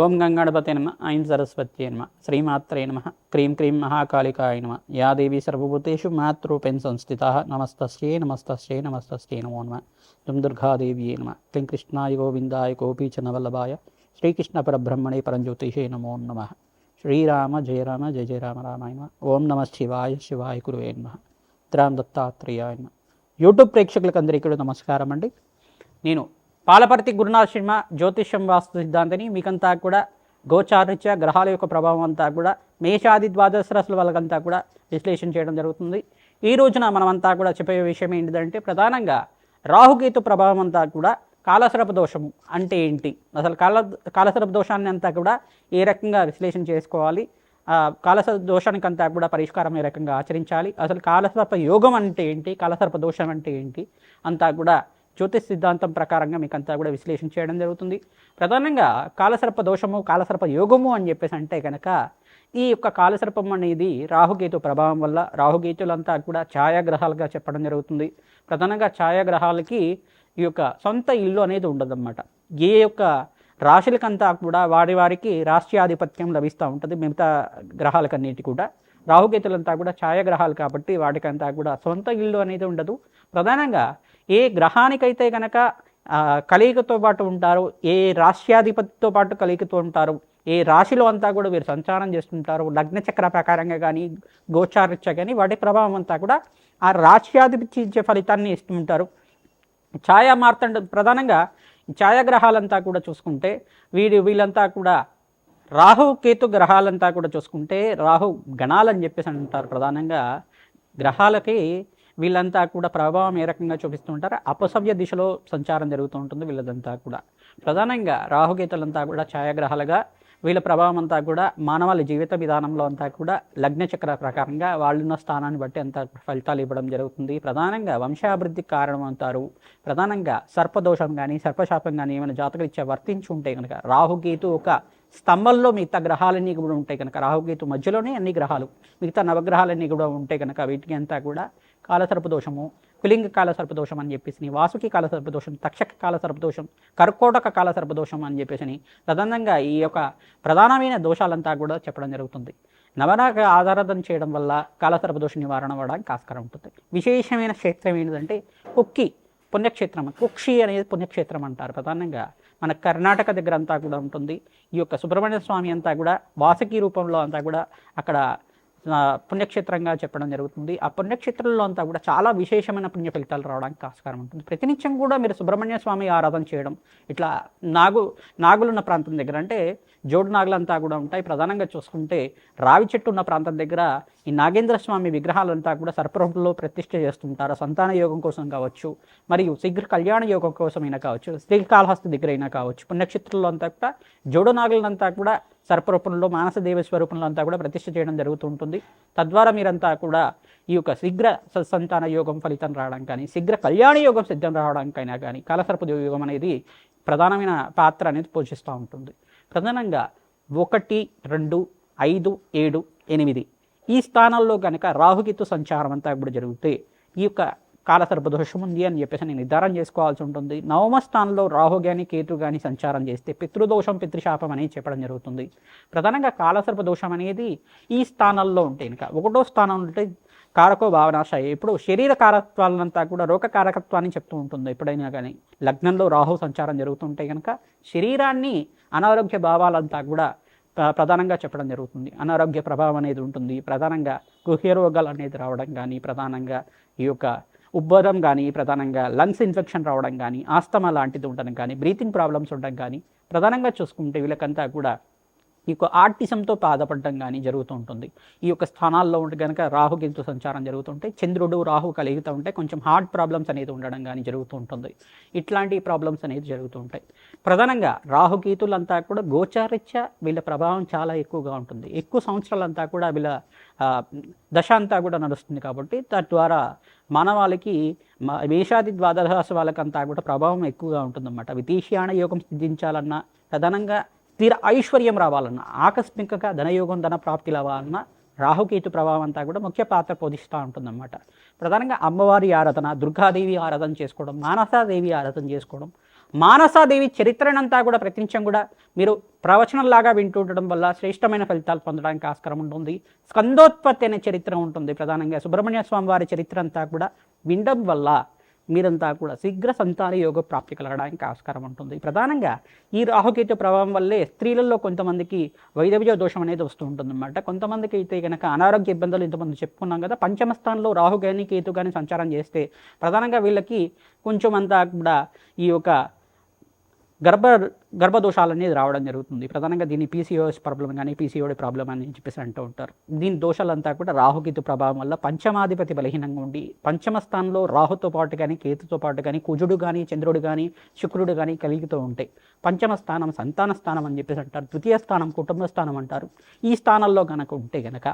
ఓం గంగాణపతే నమ ఐం సరస్వత్యే నమ శ్రీమాత్రే నమ క్రీం క్రీం మహాకాళికాయ నమ యా దేవి సర్వభూతేషు మాతృపేన్ సంస్థితా నమస్తస్యై నమస్తస్యై నమస్తస్యై నమో నమ దుం దుర్గాదేవ్యే నమ క్లీం కృష్ణాయ గోవిందాయ గోపీచనవల్లభాయ శ్రీకృష్ణ పరబ్రహ్మణే పరంజ్యోతిషే నమో నమ శ్రీరామ జయ రామ జయ జయ రామ రామాయ నమ ఓం నమ శివాయ శివాయ గురువే నమ త్రాం దత్తాత్రేయాయ నమ. యూట్యూబ్ ప్రేక్షకులకు అందరికీ నమస్కారం అండి. నేను పాలపర్తి గురునాథ్ శర్మ జ్యోతిష్యం వాస్తు సిద్ధాంతిని. మీకంతా కూడా గోచారిత్య గ్రహాల యొక్క ప్రభావం అంతా కూడా మేషాది ద్వాదశ రాశుల వాళ్ళకంతా కూడా విశ్లేషణ చేయడం జరుగుతుంది. ఈ రోజున మనమంతా కూడా చెప్పే విషయం ఏంటిదంటే ప్రధానంగా రాహుకేతు ప్రభావం అంతా కూడా కాలసర్ప దోషము అంటే ఏంటి, అసలు కాలసర్ప దోషాన్ని అంతా కూడా ఏ రకంగా విశ్లేషణ చేసుకోవాలి, కాలసర్ప దోషానికంతా కూడా పరిష్కారం ఏ రకంగా ఆచరించాలి, అసలు కాలసర్ప యోగం అంటే ఏంటి, కాలసర్ప దోషం అంటే ఏంటి అంతా కూడా జ్యోతిష్ సిద్ధాంతం ప్రకారంగా మీకు అంతా కూడా విశ్లేషణ చేయడం జరుగుతుంది. ప్రధానంగా కాలసర్ప దోషము కాలసర్ప యోగము అని చెప్పేసి అంటే కనుక ఈ యొక్క కాలసర్పం అనేది రాహుకేతు ప్రభావం వల్ల, రాహుకేతులంతా కూడా ఛాయాగ్రహాలుగా చెప్పడం జరుగుతుంది. ప్రధానంగా ఛాయాగ్రహాలకి ఈ యొక్క సొంత ఇల్లు అనేది ఉండదన్నమాట. ఏ యొక్క రాశులకంతా కూడా వారికి రాష్ట్రాధిపత్యం లభిస్తూ ఉంటుంది. మిగతా గ్రహాలకన్నిటి కూడా రాహుకేతులంతా కూడా ఛాయాగ్రహాలు కాబట్టి వాటికంతా కూడా సొంత ఇల్లు అనేది ఉండదు. ప్రధానంగా ఏ గ్రహానికైతే కనుక కలయికతో పాటు ఉంటారు, ఏ రాష్ట్రాధిపతితో పాటు కలయికతో ఉంటారు, ఏ రాశిలో అంతా కూడా వీరు సంచారం చేస్తుంటారు, లగ్న చక్ర ప్రకారంగా కానీ గోచారిత్య కానీ వాటి ప్రభావం అంతా కూడా ఆ రాష్ట్రాధిపతి ఇచ్చే ఫలితాన్ని ఇస్తుంటారు. ఛాయా మార్తండ ప్రధానంగా ఛాయాగ్రహాలంతా కూడా చూసుకుంటే వీళ్ళంతా కూడా రాహు కేతు గ్రహాలంతా కూడా చూసుకుంటే రాహు గణాలని చెప్పేసి అంటారు. ప్రధానంగా గ్రహాలకి వీళ్ళంతా కూడా ప్రభావం ఏ రకంగా చూపిస్తూ ఉంటారు, అపసవ్య దిశలో సంచారం జరుగుతూ ఉంటుంది వీళ్ళదంతా కూడా. ప్రధానంగా రాహుకేతులంతా కూడా ఛాయాగ్రహాలుగా వీళ్ళ ప్రభావం అంతా కూడా మానవాళి జీవిత విధానంలో అంతా కూడా లగ్న చక్ర ప్రకారంగా వాళ్ళున్న స్థానాన్ని బట్టి అంతా ఫలితాలు ఇవ్వడం జరుగుతుంది. ప్రధానంగా వంశాభివృద్ధికి కారణం అంటారు. ప్రధానంగా సర్పదోషం కానీ సర్పశాపం కానీ ఏమైనా జాతకరీత్యా వర్తించి ఉంటే కనుక రాహుకేతు ఒక స్తంభంలో మిగతా గ్రహాలన్నీ కూడా ఉంటాయి కనుక, రాహుకేతు మధ్యలోనే అన్ని గ్రహాలు మిగతా నవగ్రహాలన్నీ కూడా ఉంటాయి కనుక వీటికి అంతా కూడా కాలసర్పదోషము, కులింగ కాలసర్పదోషం అని చెప్పేసి, వాసుకి కాలసర్పదోషం, తక్షక కాలసర్పదోషం, కర్కోటక కాలసర్పదోషం అని చెప్పేసి ప్రధానంగా ఈ యొక్క ప్రధానమైన దోషాలంతా కూడా చెప్పడం జరుగుతుంది. నవనాగ ఆరాధన చేయడం వల్ల కాలసర్పదోష నివారణ అవ్వడానికి ఆస్కారం ఉంటుంది. విశేషమైన క్షేత్రం ఏంటంటే కుక్కి పుణ్యక్షేత్రం, కుక్షి అనేది పుణ్యక్షేత్రం అంటారు. ప్రధానంగా మన కర్ణాటక దగ్గర అంతా కూడా ఉంటుంది. ఈ యొక్క సుబ్రహ్మణ్య స్వామి అంతా కూడా వాసుకి రూపంలో అంతా కూడా అక్కడ పుణ్యక్షేత్రంగా చెప్పడం జరుగుతుంది. ఆ పుణ్యక్షేత్రంలో అంతా కూడా చాలా విశేషమైన పుణ్య ఫలితాలు రావడానికి ఆస్కారం ఉంటుంది. ప్రతినిత్యం కూడా మీరు సుబ్రహ్మణ్య స్వామి ఆరాధన చేయడం, ఇట్లా నాగులున్న ప్రాంతం దగ్గర అంటే జోడు నాగులంతా కూడా ఉంటాయి. ప్రధానంగా చూసుకుంటే రావి చెట్టు ఉన్న ప్రాంతం దగ్గర ఈ నాగేంద్ర స్వామి విగ్రహాలంతా కూడా సర్పరూపంలో ప్రతిష్ఠ చేస్తుంటారు. సంతాన యోగం కోసం కావచ్చు, మరియు శీఘ్ర కళ్యాణ యోగం కోసమైనా కావచ్చు, శ్రీకాళహస్తి దగ్గర అయినా కావచ్చు, పుణ్యక్షేత్రంలో అంతా కూడా జోడు నాగులంతా కూడా సర్పరూపంలో మానసదేవ స్వరూపంలో అంతా కూడా ప్రతిష్ఠ చేయడం జరుగుతూ ఉంటుంది. తద్వారా మీరంతా కూడా ఈ యొక్క శీఘ్ర సత్సంతాన యోగం ఫలితం రావడం కానీ, శీఘ్ర కళ్యాణ యోగం సిద్ధం రావడానికైనా కానీ కాలసర్ప యోగం అనేది ప్రధానమైన పాత్ర అనేది పోషిస్తూ ఉంటుంది. ప్రధానంగా 1, 2, 5, 7, 8 ఈ స్థానాల్లో కనుక రాహుకేతు సంచారం అంతా కూడా జరిగితే ఈ యొక్క కాలసర్పదోషం ఉంది అని చెప్పేసి నేను నిర్ధారణ చేసుకోవాల్సి ఉంటుంది. నవమ స్థానంలో రాహు కానీ కేతు కానీ సంచారం చేస్తే పితృదోషం పితృశాపం అనేది చెప్పడం జరుగుతుంది. ప్రధానంగా కాలసర్పదోషం అనేది ఈ స్థానాల్లో ఉంటే కనుక 1వ స్థానం ఉంటే కారకో భావనాశయ, ఇప్పుడు శరీర కారకత్వాలంతా కూడా రోగ కారకత్వాన్ని చెప్తూ ఉంటుంది. ఎప్పుడైనా కానీ లగ్నంలో రాహు సంచారం జరుగుతుంటే కనుక శరీరాన్ని అనారోగ్య భావాలంతా కూడా ప్రధానంగా చెప్పడం జరుగుతుంది. అనారోగ్య ప్రభావం అనేది ఉంటుంది. ప్రధానంగా గుహ్య రోగాలు అనేది రావడం కానీ, ప్రధానంగా ఈ యొక్క ఉబ్బరం కానీ, ప్రధానంగా లంగ్స్ ఇన్ఫెక్షన్ రావడం కానీ, ఆస్తమా లాంటిది ఉండడం కానీ, బ్రీతింగ్ ప్రాబ్లమ్స్ ఉండడం కానీ, ప్రధానంగా చూసుకుంటే వీళ్ళకంతా కూడా ఈ యొక్క ఆర్టిజంతో బాధపడడం కానీ జరుగుతూ ఉంటుంది. ఈ యొక్క స్థానాల్లో ఉంటే కనుక రాహుకేతు సంచారం జరుగుతుంటే చంద్రుడు రాహు కలిగుతూ ఉంటే కొంచెం హార్ట్ ప్రాబ్లమ్స్ అనేది ఉండడం కానీ జరుగుతూ ఉంటుంది. ఇట్లాంటి ప్రాబ్లమ్స్ అనేది జరుగుతూ ఉంటాయి. ప్రధానంగా రాహుకేతులంతా కూడా గోచారిత్య వీళ్ళ ప్రభావం చాలా ఎక్కువగా ఉంటుంది. ఎక్కువ సంవత్సరాలంతా కూడా వీళ్ళ దశ అంతా కూడా నడుస్తుంది కాబట్టి తద్వారా మానవాళికి మేషాది ద్వాదశ వాళ్ళకంతా కూడా ప్రభావం ఎక్కువగా ఉంటుందన్నమాట. విదేశీయాన యోగం సిద్ధించాలన్నా, ప్రధానంగా స్థిర ఐశ్వర్యం రావాలన్నా, ఆకస్మికంగా ధనయోగం ధన ప్రాప్తి రావాలన్నా రాహుకేతు ప్రభావం అంతా కూడా ముఖ్య పాత్ర పోషిస్తూ ఉంటుందన్నమాట. ప్రధానంగా అమ్మవారి ఆరాధన, దుర్గాదేవి ఆరాధన చేసుకోవడం, మానసాదేవి ఆరాధన చేసుకోవడం, మానసాదేవి చరిత్రనంతా కూడా ప్రతినిత్యం కూడా మీరు ప్రవచనంలాగా వింటూ ఉండడం వల్ల శ్రేష్టమైన ఫలితాలు పొందడానికి ఆస్కారం ఉంటుంది. స్కందోత్పత్తి అనే చరిత్ర ఉంటుంది. ప్రధానంగా సుబ్రహ్మణ్య స్వామి వారి చరిత్ర అంతా కూడా వినడం వల్ల మీరంతా కూడా శీఘ్ర సంతాన యోగ ప్రాప్తి కలగడానికి ఆస్కారం ఉంటుంది. ప్రధానంగా ఈ రాహుకేతు ప్రభావం వల్లే స్త్రీలలో కొంతమందికి వైదవ్య దోషం అనేది వస్తూ ఉంటుంది అన్నమాట. కొంతమందికి అయితే కనుక అనారోగ్య ఇబ్బందులు ఇంతమంది చెప్పుకున్నాం కదా. పంచమ స్థానంలో రాహు కానీ కేతు కానీ సంచారం చేస్తే ప్రధానంగా వీళ్ళకి కొంచెం అంతా కూడా ఈ యొక్క గర్భదోషాలు అనేది రావడం జరుగుతుంది. ప్రధానంగా దీన్ని పీసీఓఎస్ ప్రాబ్లం కానీ పీసీఓడి ప్రాబ్లం అని చెప్పేసి అంటూ ఉంటారు. దీని దోషాలంతా కూడా రాహుకేతు ప్రభావం వల్ల పంచమాధిపతి బలహీనంగా ఉండి పంచమ స్థానంలో రాహుతో పాటు కానీ కేతుతో పాటు కానీ కుజుడు కానీ చంద్రుడు కానీ శుక్రుడు కానీ కలుగుతూ ఉంటాయి. పంచమ స్థానం సంతాన స్థానం అని చెప్పేసి అంటారు. ద్వితీయ స్థానం కుటుంబ స్థానం అంటారు. ఈ స్థానంలో కనుక ఉంటే కనుక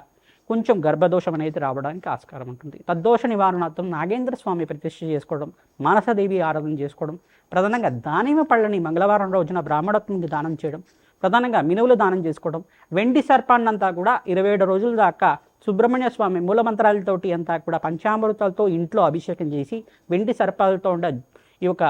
కొంచెం గర్భదోషం అనేది రావడానికి ఆస్కారం ఉంటుంది. తద్దోష నివారణార్థం నాగేంద్ర స్వామి ప్రతిష్ఠ చేసుకోవడం, మానసదేవి ఆరాధన చేసుకోవడం, ప్రధానంగా దానిమ్మ పళ్ళని మంగళవారం రోజున బ్రాహ్మణత్వంకి దానం చేయడం, ప్రధానంగా మినువులు దానం చేసుకోవడం, వెండి సర్పాన్నంతా కూడా 27 రోజుల దాకా సుబ్రహ్మణ్య స్వామి మూలమంత్రాలతోటి అంతా కూడా పంచామృతాలతో ఇంట్లో అభిషేకం చేసి వెండి సర్పాలతో ఉండ ఈ యొక్క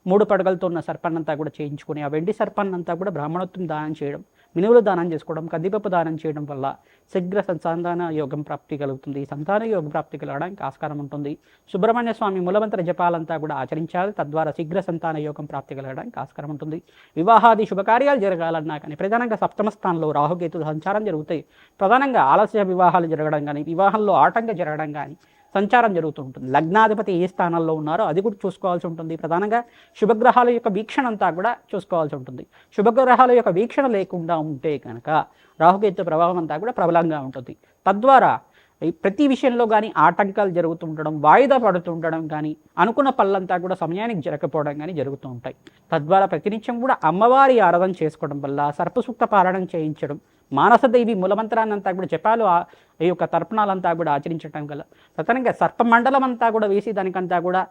3 పడగలతో ఉన్న సర్పాన్నంతా కూడా చేయించుకొని ఆ వెండి సర్పాన్నంతా కూడా బ్రాహ్మణత్వం దానం చేయడం, మినువులు దానం చేసుకోవడం, కందిపప్పు దానం చేయడం వల్ల శీఘ్ర సంతాన యోగం ప్రాప్తి కలుగుతుంది. సంతాన యోగ ప్రాప్తి కలగడానికి ఆస్కారం ఉంటుంది. సుబ్రహ్మణ్య స్వామి మూలమంత్ర జపాలంతా కూడా ఆచరించాలి. తద్వారా శీఘ్ర సంతాన యోగం ప్రాప్తి కలగడానికి ఆస్కారం ఉంటుంది. వివాహాది శుభకార్యాలు జరగాలన్నా కానీ ప్రధానంగా సప్తమ స్థానంలో రాహుకేతు సంచారం జరుగుతాయి. ప్రధానంగా ఆలస్య వివాహాలు జరగడం కానీ వివాహంలో ఆటంకం జరగడం కానీ సంచారం జరుగుతూ ఉంటుంది. లగ్నాధిపతి ఏ స్థానంలో ఉన్నారో అది కూడా చూసుకోవాల్సి ఉంటుంది. ప్రధానంగా శుభగ్రహాల యొక్క వీక్షణ అంతా కూడా చూసుకోవాల్సి ఉంటుంది. శుభగ్రహాల యొక్క వీక్షణ లేకుండా ఉంటే కనుక రాహుకేతు ప్రభావం అంతా కూడా ప్రబలంగా ఉంటుంది. తద్వారా ప్రతి విషయంలో కానీ ఆటంకాలు జరుగుతుండడం, వాయిదా పడుతుండడం కానీ అనుకున్న పనులంతా కూడా సమయానికి జరగకపోవడం కానీ జరుగుతూ ఉంటాయి. తద్వారా ప్రతినిత్యం కూడా అమ్మవారి ఆరాధన చేసుకోవడం వల్ల సర్పసూక్త పారాయణం చేయించడం, మానసదేవి మూలమంత్రాన్నంతా కూడా జపాలు ఈ యొక్క తర్పణాలంతా కూడా ఆచరించడం వల్ల ప్రధానంగా సర్పమండలం అంతా కూడా వేసి దానికంతా కూడా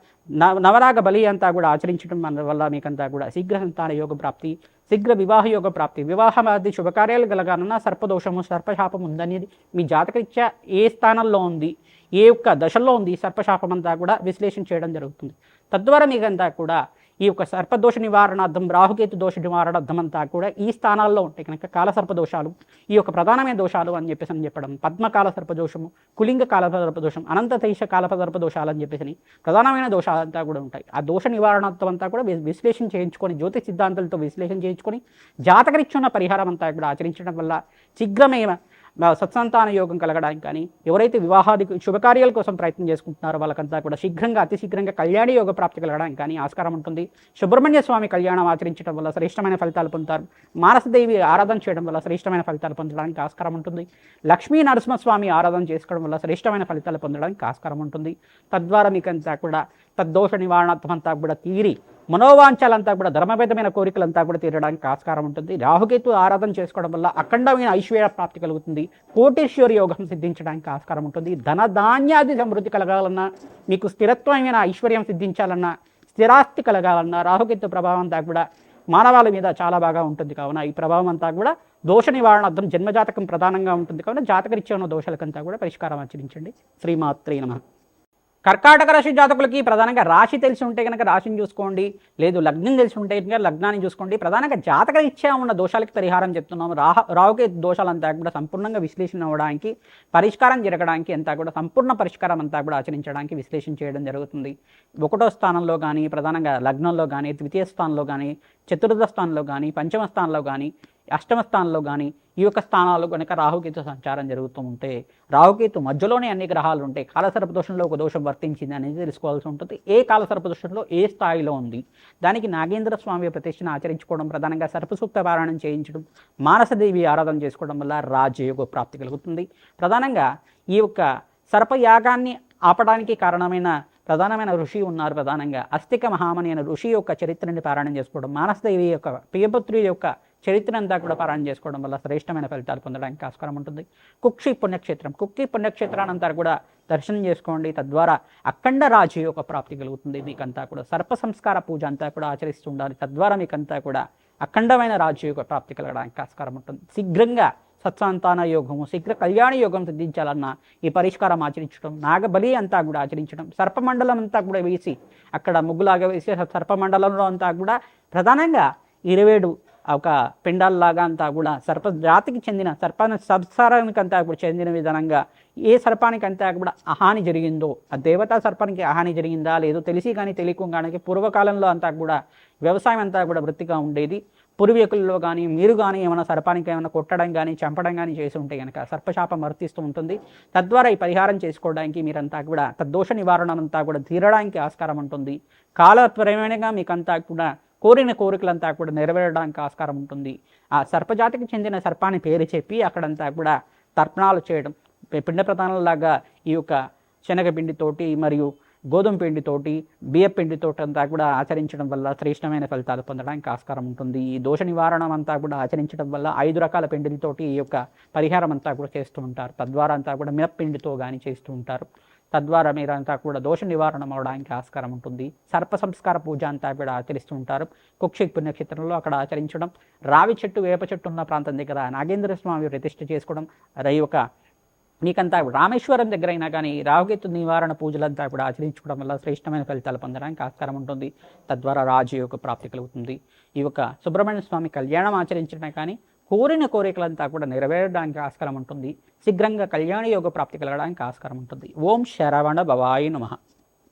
నవరాగ బలి అంతా కూడా ఆచరించడం వల్ల మీకంతా కూడా శీఘ్ర సంతాన యోగ ప్రాప్తి, శీఘ్ర వివాహ యోగ ప్రాప్తి, వివాహమాది శుభకార్యాలు కలగాలన్నా సర్పదోషము సర్పశాపం ఉందనేది మీ జాతకరీత్యా ఏ స్థానంలో ఉంది, ఏ యొక్క దశలో ఉంది సర్పశాపం అంతా కూడా విశ్లేషణ చేయడం జరుగుతుంది. తద్వారా మీకంతా కూడా ఈ యొక్క సర్పదోష నివారణార్థం, రాహుకేతు దోష నివారణార్థం అంతా కూడా ఈ స్థానాల్లో ఉంటాయి కనుక కాలసర్పదోషాలు ఈ యొక్క ప్రధానమైన దోషాలు అని చెప్పడం, పద్మకాల సర్పదోషము, కులింగ కాలసర్పదోషం, అనంతతైష కాలసర్పదోషాలు అని చెప్పేసి ప్రధానమైన దోషాలంతా కూడా ఉంటాయి. ఆ దోష నివారణార్థం అంతా కూడా విశ్లేషణ చేయించుకొని జ్యోతిష సిద్ధాంతాలతో విశ్లేషణ చేయించుకొని జాతకరీత్యున్న పరిహారం అంతా కూడా ఆచరించడం వల్ల శీఘ్రమే సత్సంతాన యోగం కలగడానికి కానీ ఎవరైతే వివాహాది శుభకార్యాల కోసం ప్రయత్నం చేసుకుంటున్నారో వాళ్ళకంతా కూడా శీఘ్రంగా అతి శీఘ్రంగా కళ్యాణ యోగ ప్రాప్తి కలగడానికి కానీ ఆస్కారం ఉంటుంది. సుబ్రహ్మణ్య స్వామి కళ్యాణం ఆచరించడం వల్ల శ్రేష్టమైన ఫలితాలు పొందుతారు. మానసదేవి ఆరాధన చేయడం వల్ల శ్రేష్టమైన ఫలితాలు పొందడానికి ఆస్కారం ఉంటుంది. లక్ష్మీ నరసింహస్వామి ఆరాధన చేసుకోవడం వల్ల శ్రేష్టమైన ఫలితాలు పొందడానికి ఆస్కారం ఉంటుంది. తద్వారా మీకంతా కూడా తద్దోష నివారణార్థం అంతా కూడా తీరి మనోవాంఛాలంతా కూడా ధర్మబద్ధమైన కోరికలంతా కూడా తీరడానికి ఆస్కారం ఉంటుంది. రాహుకేతు ఆరాధన చేసుకోవడం వల్ల అఖండమైన ఐశ్వర్య ప్రాప్తి కలుగుతుంది. కోటీశ్వర యోగం సిద్ధించడానికి ఆస్కారం ఉంటుంది. ధనధాన్యాది సమృద్ధి కలగాలన్నా, మీకు స్థిరత్వమైన ఐశ్వర్యం సిద్ధించాలన్నా, స్థిరాస్తి కలగాలన్నా రాహుకేతు ప్రభావం అంతా కూడా మానవాళి మీద చాలా బాగా ఉంటుంది. కావున ఈ ప్రభావం అంతా కూడా దోష నివారణార్థం జన్మజాతకం ప్రధానంగా ఉంటుంది. కావున జాతకరీత్యా ఉన్న దోషాలకంతా కూడా పరిష్కారం ఆచరించండి. శ్రీమాత్రే నమః. కర్కాటక రాశి జాతకులకి ప్రధానంగా రాశి తెలిసి ఉంటే కనుక రాశిని చూసుకోండి, లేదు లగ్నం తెలిసి ఉంటే కనుక లగ్నాన్ని చూసుకోండి. ప్రధానంగా జాతకరీత్యా ఉన్న దోషాలకి పరిహారం చెప్తున్నాము. రాహుకే దోషాలంతా కూడా సంపూర్ణంగా విశ్లేషణ అవ్వడానికి, పరిష్కారం జరగడానికి అంతా కూడా సంపూర్ణ పరిష్కారం అంతా కూడా ఆచరించడానికి విశ్లేషణ చేయడం జరుగుతుంది. 1వ స్థానంలో కానీ, ప్రధానంగా లగ్నంలో కానీ, ద్వితీయ స్థానంలో కానీ, చతుర్థ స్థానంలో కానీ, పంచమ స్థానంలో కానీ, అష్టమ స్థానంలో కానీ ఈ యొక్క స్థానాలు కనుక రాహుకేతు సంచారం జరుగుతూ ఉంటే, రాహుకేతు మధ్యలోనే అన్ని గ్రహాలు ఉంటాయి. కాలసర్పదోషంలో ఒక దోషం వర్తించింది అనేది తెలుసుకోవాల్సి ఉంటుంది. ఏ కాలసర్పదోషంలో ఏ స్థాయిలో ఉంది, దానికి నాగేంద్ర స్వామి ప్రతిష్టను ఆచరించుకోవడం, ప్రధానంగా సర్పసూక్త పారాయణం చేయించడం, మానసదేవి ఆరాధన చేసుకోవడం వల్ల రాజయోగ ప్రాప్తి కలుగుతుంది. ప్రధానంగా ఈ యొక్క సర్పయాగాన్ని ఆపడానికి కారణమైన ప్రధానమైన ఋషి ఉన్నారు. ప్రధానంగా అస్తిక మహామని అనే ఋషి యొక్క చరిత్రని పారాయణం చేసుకోవడం, మానసదేవి యొక్క ప్రియపుత్రి యొక్క చరిత్ర అంతా కూడా పారాయణ చేసుకోవడం వల్ల శ్రేష్టమైన ఫలితాలు పొందడానికి ఆస్కారం ఉంటుంది. కుక్షి పుణ్యక్షేత్రానంతా కూడా దర్శనం చేసుకోండి. తద్వారా అఖండ రాజయోగ ప్రాప్తి కలుగుతుంది. మీకంతా కూడా సర్ప సంస్కార పూజ అంతా కూడా ఆచరిస్తూ ఉండాలి. తద్వారా మీకంతా కూడా అఖండమైన రాజయోగ ప్రాప్తి కలగడానికి ఆస్కారం ఉంటుంది. శీఘ్రంగా సత్సంతాన యోగము, శీఘ్ర కళ్యాణ యోగం సిద్ధించాలన్నా ఈ పరిష్కారం ఆచరించడం, నాగబలి అంతా కూడా ఆచరించడం, సర్పమండలం అంతా కూడా వేసి అక్కడ ముగ్గులాగా వేసి సర్పమండలంలో అంతా కూడా ప్రధానంగా 27 ఒక పిండాల్లాగా అంతా కూడా సర్ప జాతికి చెందిన సంసారానికంతా కూడా చెందిన విధానంగా ఏ సర్పానికంతా కూడా అహాని జరిగిందో, ఆ దేవతా సర్పానికి అహాని జరిగిందా లేదో తెలిసి కానీ తెలియకుండానే పూర్వకాలంలో అంతా కూడా వ్యవసాయం అంతా కూడా వృత్తిగా ఉండేది. పూర్వీకుల్లో కానీ మీరు కానీ ఏమైనా సర్పానికి ఏమైనా కొట్టడం కానీ చంపడం కానీ చేసి ఉంటే కనుక సర్పశాపం వర్తిస్తూ ఉంటుంది. తద్వారా ఈ పరిహారం చేసుకోవడానికి మీరంతా కూడా తద్దోష నివారణ అంతా కూడా తీరడానికి ఆస్కారం ఉంటుంది. కాలత్వరమేణగా మీకంతా కూడా కోరిన కోరికలంతా కూడా నెరవేరడానికి ఆస్కారం ఉంటుంది. ఆ సర్పజాతికి చెందిన సర్పాన్ని పేరు చెప్పి అక్కడంతా కూడా తర్పణాలు చేయడం, పిండ ప్రధానంలాగా ఈ యొక్క శనగపిండితోటి మరియు గోధుమ పిండితోటి బియ్య పిండితోటి అంతా కూడా ఆచరించడం వల్ల శ్రేష్టమైన ఫలితాలు పొందడానికి ఆస్కారం ఉంటుంది. ఈ దోష నివారణ అంతా కూడా ఆచరించడం వల్ల 5 రకాల పిండిలతోటి ఈ యొక్క పరిహారం అంతా కూడా చేస్తూ ఉంటారు. తద్వారా అంతా కూడా మినప్పిండితో కానీ చేస్తూ ఉంటారు. తద్వారా మీరంతా కూడా దోష నివారణ అవడానికి ఆస్కారం ఉంటుంది. సర్ప సంస్కార పూజ అంతా కూడా ఆచరిస్తూ ఉంటారు. కుక్షి పుణ్యక్షేత్రంలో అక్కడ ఆచరించడం, రావి చెట్టు వేప చెట్టు ఉన్న ప్రాంతం దగ్గర నాగేంద్ర స్వామి ప్రతిష్ఠ చేసుకోవడం, ఈ యొక్క మీకంతా రామేశ్వరం దగ్గర అయినా కానీ రాహుకేతు నివారణ పూజలంతా కూడా ఆచరించుకోవడం వల్ల శ్రేష్టమైన ఫలితాలు పొందడానికి ఆస్కారం ఉంటుంది. తద్వారా రాజయోగ ప్రాప్తి కలుగుతుంది. ఈ యొక్క సుబ్రహ్మణ్య స్వామి కళ్యాణం ఆచరించడం కానీ కోరిన కోరికలంతా కూడా నెరవేరడానికి ఆస్కారం ఉంటుంది. శీఘ్రంగా కళ్యాణ యోగ ప్రాప్తి కలగడానికి ఆస్కారం ఉంటుంది. ఓం శరవణ భవాయ నమః.